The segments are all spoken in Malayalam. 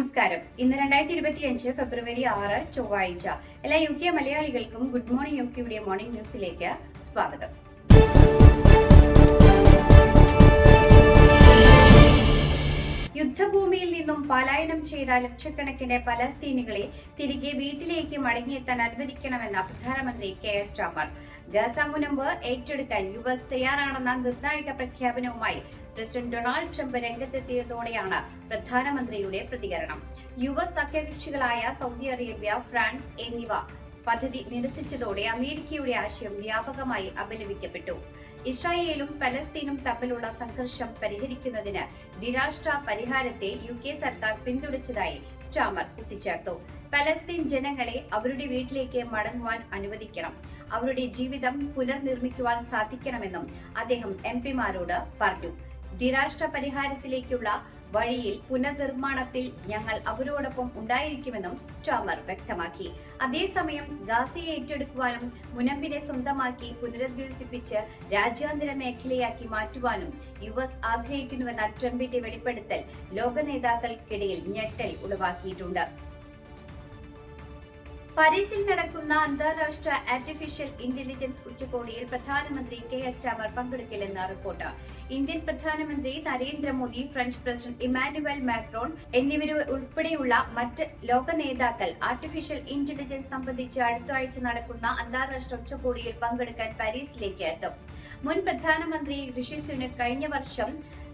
നമസ്കാരം. ഇന്ന് 2025 ഫെബ്രുവരി 6 ചൊവ്വാഴ്ച. എല്ലാ UK മലയാളികൾക്കും ഗുഡ് മോർണിംഗ് UKയുടെ മോർണിംഗ് ന്യൂസിലേക്ക് സ്വാഗതം. യുദ്ധഭൂമിയിൽ നിന്നും പലായനം ചെയ്ത ലക്ഷക്കണക്കിന് പലസ്തീനികളെ തിരികെ വീട്ടിലേക്ക് മടങ്ങിയെത്താൻ അനുവദിക്കണമെന്ന പ്രധാനമന്ത്രി KS സ്റ്റാമർ. ഗാസ മുനമ്പ് ഏറ്റെടുക്കാൻ US തയ്യാറാണെന്ന നിർണായക പ്രഖ്യാപനവുമായി പ്രസിഡന്റ് ഡൊണാൾഡ് ട്രംപ് രംഗത്തെത്തിയതോടെയാണ് പ്രധാനമന്ത്രിയുടെ പ്രതികരണം. US സഖ്യകക്ഷികളായ സൗദി അറേബ്യ, ഫ്രാൻസ് എന്നിവ പദ്ധതി നിരസിച്ചതോടെ അമേരിക്കയുടെ ആശയം വ്യാപകമായി അപലപിക്കപ്പെട്ടു. ഇസ്രായേലും പലസ്തീനും തമ്മിലുള്ള സംഘർഷം പരിഹരിക്കുന്നതിന് ദ്വിരാഷ്ട്ര പരിഹാരത്തെ UK സർക്കാർ പിന്തുണച്ചതായി സ്റ്റാമർ കൂട്ടിച്ചേർത്തു. പലസ്തീൻ ജനങ്ങളെ അവരുടെ വീട്ടിലേക്ക് മടങ്ങുവാൻ അനുവദിക്കണം, അവരുടെ ജീവിതം പുനർനിർമ്മിക്കുവാൻ സാധിക്കണമെന്നും അദ്ദേഹം MPമാരോട് പറഞ്ഞു. ദ്വിരാഷ്ട്ര പരിഹാരത്തിലേക്കുള്ള വഴിയിൽ പുനർനിർമ്മാണത്തിൽ ഞങ്ങൾ അവരോടൊപ്പം ഉണ്ടായിരിക്കുമെന്നും സ്റ്റാമർ വ്യക്തമാക്കി. അതേസമയം ഗാസയെ ഏറ്റെടുക്കുവാനും മുനമ്പിനെ സ്വന്തമാക്കി പുനരധിവസിപ്പിച്ച് രാജ്യാന്തര മേഖലയാക്കി മാറ്റുവാനും US ആഗ്രഹിക്കുന്നുവെന്ന ട്രംപിന്റെ വെളിപ്പെടുത്തൽ ലോക നേതാക്കൾക്കിടയിൽ ഞെട്ടൽ ഉളവാക്കിയിട്ടുണ്ട്. പാരീസിൽ നടക്കുന്ന അന്താരാഷ്ട്ര ആർട്ടിഫിഷ്യൽ ഇന്റലിജൻസ് ഉച്ചകോടിയിൽ പ്രധാനമന്ത്രി KS സ്റ്റാമർ പങ്കെടുക്കില്ലെന്ന് റിപ്പോർട്ട്. ഇന്ത്യൻ പ്രധാനമന്ത്രി Narendra Modi, French president Emmanuel Macron എന്നിവരുൾപ്പെടെയുള്ള മറ്റ് ലോക നേതാക്കൾ ആർട്ടിഫിഷ്യൽ ഇന്റലിജൻസ് സംബന്ധിച്ച് അടുത്ത ആഴ്ച നടക്കുന്ന അന്താരാഷ്ട്ര ഉച്ചകോടിയിൽ പങ്കെടുക്കാൻ പാരീസിലേക്ക് എത്തും. മുൻ പ്രധാനമന്ത്രി ഋഷി സുനക് കഴിഞ്ഞ വർഷം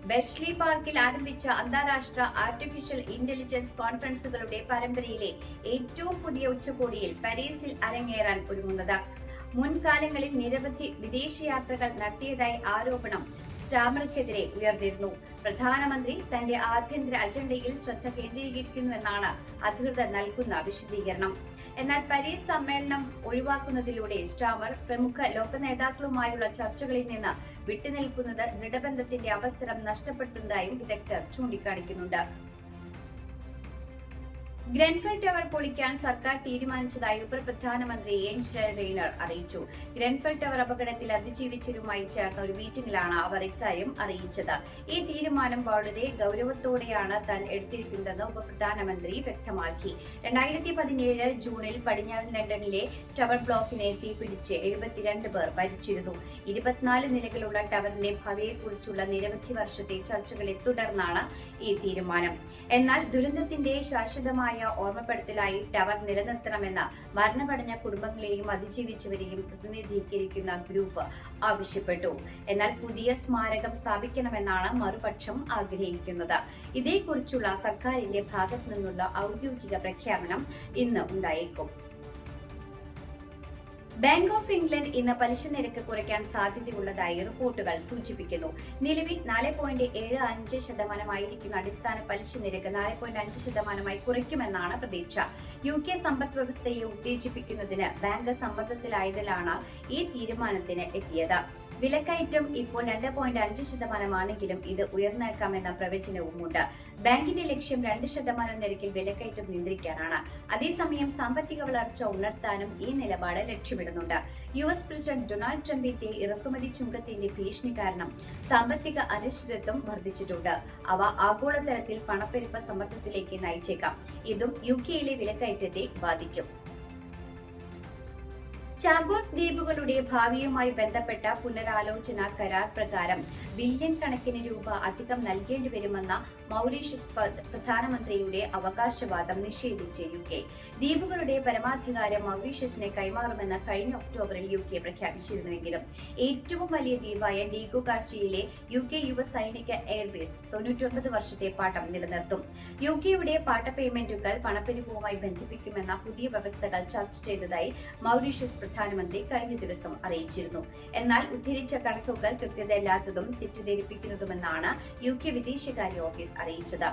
ബെഷ്ലി പാർക്കിൽ ആരംഭിച്ച അന്താരാഷ്ട്ര ആർട്ടിഫിഷ്യൽ ഇന്റലിജൻസ് കോൺഫറൻസുകളുടെ പരമ്പരയിലെ ഏറ്റവും പുതിയ ഉച്ചകോടിയിൽ പാരീസിൽ അരങ്ങേറാൻ ഒരുങ്ങുന്നത്. മുൻകാലങ്ങളിൽ നിരവധി വിദേശയാത്രകൾ നടത്തിയതായി ആരോപണം സ്റ്റാമർക്കെതിരെ ഉയർന്നിരുന്നു. പ്രധാനമന്ത്രി തന്റെ ആഭ്യന്തര അജണ്ടയിൽ ശ്രദ്ധ കേന്ദ്രീകരിക്കുന്നുവെന്നാണ് അധികൃതർ നൽകുന്ന വിശദീകരണം. എന്നാൽ പാരീസ് സമ്മേളനം ഒഴിവാക്കുന്നതിലൂടെ സ്റ്റാമർ പ്രമുഖ ലോക നേതാക്കളുമായുള്ള ചർച്ചകളിൽ നിന്ന് വിട്ടുനിൽക്കുന്നത് ദൃഢബന്ധത്തിന്റെ അവസരം നഷ്ടപ്പെടുത്തുന്നതായും വിദഗ്ധർ ചൂണ്ടിക്കാണിക്കുന്നുണ്ട്. ഗ്രെൻഫെൽ ടവർ പൊളിക്കാൻ സർക്കാർ തീരുമാനിച്ചതായി ഉപപ്രധാനമന്ത്രി ഏഞ്ചല റെയ്നർ അറിയിച്ചു. ഗ്രെൻഫെൽ ടവർ അപകടത്തിൽ അതിജീവിച്ചവരുമായി ചേർന്ന ഒരു മീറ്റിംഗിലാണ് അവർ ഇക്കാര്യം അറിയിച്ചത്. ഈ തീരുമാനം വളരെ ഗൌരവത്തോടെയാണ് താൻ എടുത്തിരിക്കുന്നതെന്ന് ഉപപ്രധാനമന്ത്രി വ്യക്തമാക്കി. 2017 ജൂണിൽ പടിഞ്ഞാറൻ ലണ്ടനിലെ ടവർ ബ്ലോക്കിനെ തീപിടിച്ച് 72 പേർ മരിച്ചിരുന്നു. 24 നിലകളുള്ള ടവറിന്റെ ഭാവിയെക്കുറിച്ചുള്ള നിരവധി വർഷത്തെ ചർച്ചകളെ തുടർന്നാണ് ഈ തീരുമാനം. എന്നാൽ ദുരന്തത്തിന്റെ ശാശ്വതമായ ഓർമ്മപ്പെടുത്തലായി ടവർ നിലനിർത്തണമെന്ന് മരണമടഞ്ഞ കുടുംബങ്ങളെയും അതിജീവിച്ചവരെയും പ്രതിനിധീകരിക്കുന്ന ഗ്രൂപ്പ് ആവശ്യപ്പെട്ടു. എന്നാൽ പുതിയ സ്മാരകം സ്ഥാപിക്കണമെന്നാണ് മറുപക്ഷം ആഗ്രഹിക്കുന്നത്. ഇതേക്കുറിച്ചുള്ള സർക്കാരിന്റെ ഭാഗത്തു നിന്നുള്ള ഔദ്യോഗിക പ്രഖ്യാപനം ഇന്ന് ഉണ്ടായേക്കും. ബാങ്ക് ഓഫ് ഇംഗ്ലണ്ട് ഇന്ന് പലിശ നിരക്ക് കുറയ്ക്കാൻ സാധ്യതയുള്ളതായി റിപ്പോർട്ടുകൾ സൂചിപ്പിക്കുന്നു. നിലവിൽ 4.75% അടിസ്ഥാന പലിശ നിരക്ക് 4.5% കുറയ്ക്കുമെന്നാണ് പ്രതീക്ഷ. UK സമ്പദ് വ്യവസ്ഥയെ ഉത്തേജിപ്പിക്കുന്നതിന് ബാങ്ക് സമ്മർദ്ദത്തിലായതിലാണ് ഈ തീരുമാനത്തിന് എത്തിയത്. വിലക്കയറ്റം ഇപ്പോൾ 2.5% ആണെങ്കിലും ഇത് ഉയർന്നേക്കാമെന്ന പ്രവചനവുമുണ്ട്. ബാങ്കിന്റെ ലക്ഷ്യം 2% നിരക്കിൽ വിലക്കയറ്റം നിയന്ത്രിക്കാനാണ്. അതേസമയം സാമ്പത്തിക വളർച്ച ഉണർത്താനും ഈ നിലപാട് ലക്ഷ്യമിടുന്നു. US പ്രസിഡന്റ് ഡൊണാൾഡ് ട്രംപിന്റെ ഇറക്കുമതി ചുങ്കത്തിന്റെ ഭീഷണി കാരണം സാമ്പത്തിക അനിശ്ചിതത്വം വർദ്ധിച്ചിട്ടുണ്ട്. അവ ആഗോളതലത്തിൽ പണപ്പെരുപ്പ സമ്മർദ്ദത്തിലേക്ക് നയിച്ചേക്കാം. ഇതും UKയിലെ വിലക്കയറ്റത്തെ ബാധിക്കും. ചാഗോസ് ദ്വീപുകളുടെ ഭാവിയുമായി ബന്ധപ്പെട്ട പുനരാലോചന കരാർ പ്രകാരം ബില്യൺ കണക്കിന് രൂപ അധികം നൽകേണ്ടി വരുമെന്ന മൗറീഷ്യസ് പ്രധാനമന്ത്രിയുടെ അവകാശവാദം നിഷേധിച്ച് UK. ദ്വീപുകളുടെ പരമാധികാരം മൗറീഷ്യസിനെ കൈമാറുമെന്ന് കഴിഞ്ഞ ഒക്ടോബറിൽ UK പ്രഖ്യാപിച്ചിരുന്നുവെങ്കിലും ഏറ്റവും വലിയ ദ്വീപായ ഡീഗോ ഗാർഷിയയിലെ US സൈനിക എയർബേസ് 99 വർഷത്തെ പാട്ടം നിലനിർത്തും. UKയുടെ പാട്ട പേയ്മെന്റുകൾ പണപ്പെരുപ്പവുമായി ബന്ധിപ്പിക്കുമെന്ന പുതിയ വ്യവസ്ഥകൾ ചർച്ച ചെയ്തതായി മൗറീഷ്യസ് പ്രധാനമന്ത്രി കഴിഞ്ഞ ദിവസം അറിയിച്ചിരുന്നു. എന്നാൽ ഉദ്ധരിച്ച കണക്കുകൾ കൃത്യതയില്ലാത്തതും തെറ്റിദ്ധരിപ്പിക്കുന്നതുമെന്നാണ് UK വിദേശകാര്യ ഓഫീസ് അറിയിച്ചത്.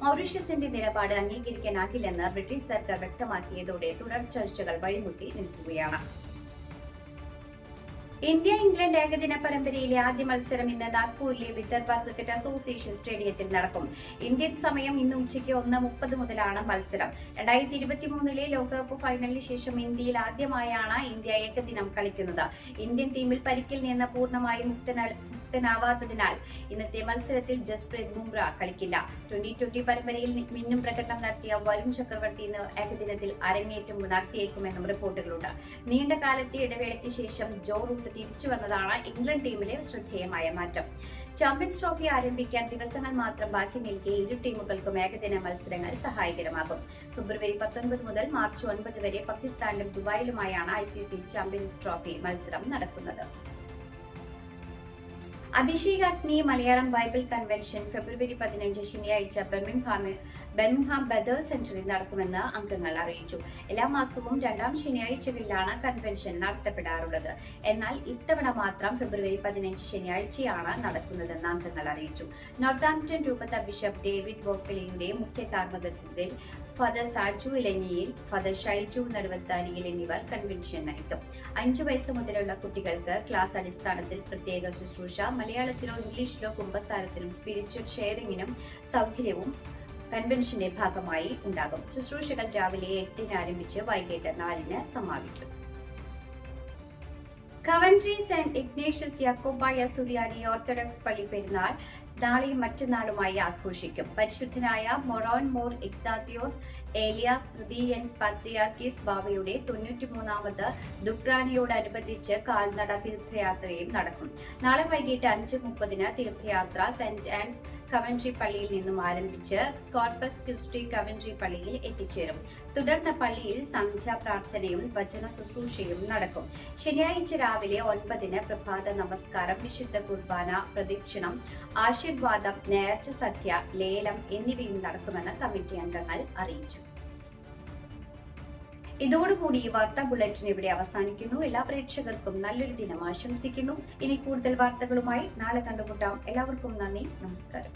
മൗറീഷ്യസിന്റെ നിലപാട് അംഗീകരിക്കാനാകില്ലെന്ന് ബ്രിട്ടീഷ് സർക്കാർ വ്യക്തമാക്കിയതോടെ തുടർ ചർച്ചകൾ വഴിമുട്ടി നിൽക്കുകയാണ്. ഇന്ത്യ ഇംഗ്ലണ്ട് ഏകദിന പരമ്പരയിലെ ആദ്യ മത്സരം ഇന്ന് നാഗ്പൂരിലെ വിദർഭ ക്രിക്കറ്റ് അസോസിയേഷൻ സ്റ്റേഡിയത്തിൽ നടക്കും. ഇന്ത്യൻ സമയം ഇന്ന് ഉച്ചയ്ക്ക് 1:30 മുതലാണ് മത്സരം. 2023 ലോകകപ്പ് ഫൈനലിന് ശേഷം ഇന്ത്യയിൽ ആദ്യമായാണ് ഇന്ത്യ ഏകദിനം കളിക്കുന്നത്. ഇന്ത്യൻ ടീമിൽ പരിക്കിൽ നിന്ന് പൂർണ്ണമായും പരിശുദ്ധനാവാത്തതിനാൽ ഇന്നത്തെ മത്സരത്തിൽ ജസ്പ്രീത് ബുംറ കളിക്കില്ല. 2020 പരമ്പരയിൽ മിന്നും പ്രകടനം നടത്തിയ വരുൺ ചക്രവർത്തി ഇന്ന് ഏകദിനത്തിൽ അരങ്ങേറ്റം നടത്തിയേക്കുമെന്നും റിപ്പോർട്ടുകളുണ്ട്. നീണ്ട കാലത്തെ ഇടവേളയ്ക്ക് ശേഷം ജോ റൂട്ട് തിരിച്ചു വന്നതാണ് ഇംഗ്ലണ്ട് ടീമിലെ ശ്രദ്ധേയമായ മാറ്റം. ചാമ്പ്യൻസ് ട്രോഫി ആരംഭിക്കാൻ ദിവസങ്ങൾ മാത്രം ബാക്കി നിൽക്കെ ഇരു ടീമുകൾക്കും ഏകദിന മത്സരങ്ങൾ സഹായകരമാകും. ഫെബ്രുവരി 19 മുതൽ മാർച്ച് 9 വരെ പാകിസ്ഥാനിലും ദുബായിലുമായാണ് ICC ചാമ്പ്യൻസ് ട്രോഫി മത്സരം നടക്കുന്നത്. അഭിഷേക് അഗ്നി മലയാളം ബൈബിൾ കൺവെൻഷൻ ഫെബ്രുവരി 15 ശനിയാഴ്ച ബെർമിംഗ്ഹാം ബദൽ സെന്ററിൽ നടക്കുമെന്ന് അംഗങ്ങൾ അറിയിച്ചു. എല്ലാ മാസവും 2ാം ശനിയാഴ്ചകളിലാണ് കൺവെൻഷൻ നടത്തപ്പെടാറുള്ളത്. എന്നാൽ ഇത്തവണ മാത്രം ഫെബ്രുവരി 15 ശനിയാഴ്ചയാണ് നടക്കുന്നതെന്ന് അംഗങ്ങൾ അറിയിച്ചു. നോർത്താംപ്ടൺ രൂപത ബിഷപ്പ് ഡേവിഡ് വോക്കലിയുടെ മുഖ്യ കാർമ്മികത്വത്തിൽ ഫാദർ സാജു ഇലഞ്ഞിയിൽ, ഫാദർ ഷൈജു നടുവത്താനിയിൽ എന്നിവർ കൺവെൻഷൻ നയിക്കും. 5 വയസ്സ് മുതലുള്ള കുട്ടികൾക്ക് ക്ലാസ് അടിസ്ഥാനത്തിൽ പ്രത്യേക ശുശ്രൂഷ, മലയാളത്തിലോ ഇംഗ്ലീഷിലോ കുമ്പസാരത്തിനും സ്പിരിച്വൽ ഷെയറിംഗിനും സൗകര്യവും കൺവെൻഷന്റെ ഭാഗമായി ഉണ്ടാകും. ശുശ്രൂഷകൾ രാവിലെ 8-ന് ആരംഭിച്ച് വൈകിട്ട് 4-ന് സമാപിക്കും. കവൻട്രി സെന്റ് ഇഗ്നേഷ്യസ് യാക്കോബായ സുറിയാനി ഓർത്തഡോക്സ് പള്ളി പെരുന്നാൾ നാളെയും മറ്റന്നാളുമായി ആഘോഷിക്കും. പരിശുദ്ധനായ മൊറോൻ മോർ ഇഗ്നാത്തിയോസ് ഏലിയാസ് തൃതീയൻ പാത്രിയാർക്കീസ് ബാവയുടെ 93ാമത് ദുഃഖ്രാണിയോടനുബന്ധിച്ച് കാൽനട തീർത്ഥയാത്രയും നടക്കും. നാളെ വൈകിട്ട് 5:30-ന് തീർത്ഥയാത്ര സെന്റ് ആൻസ് കവൻട്രി പള്ളിയിൽ നിന്നും ആരംഭിച്ച് കോർപ്പസ് ക്രിസ്റ്റി കവൻട്രി പള്ളിയിൽ എത്തിച്ചേരും. തുടർന്ന് പള്ളിയിൽ സന്ധ്യാപ്രാർത്ഥനയും വചന ശുശ്രൂഷയും നടക്കും. ശനിയാഴ്ച രാവിലെ 9-ന് പ്രഭാത നമസ്കാരം, വിശുദ്ധ കുർബാന, പ്രദക്ഷിണം, ആശീർവാദം, നേർച്ച സദ്യ, ലേലം എന്നിവയും നടക്കുമെന്ന് കമ്മിറ്റി അംഗങ്ങൾ അറിയിച്ചു. ഇതോടുകൂടി ഈ വാർത്താ ബുള്ളറ്റിൻ ഇവിടെ അവസാനിക്കുന്നു. എല്ലാ പ്രേക്ഷകർക്കും നല്ലൊരു ദിനം ആശംസിക്കുന്നു. ഇനി കൂടുതൽ വാർത്തകളുമായി നാളെ കണ്ടുമുട്ടാം. എല്ലാവർക്കും നന്ദി, നമസ്കാരം.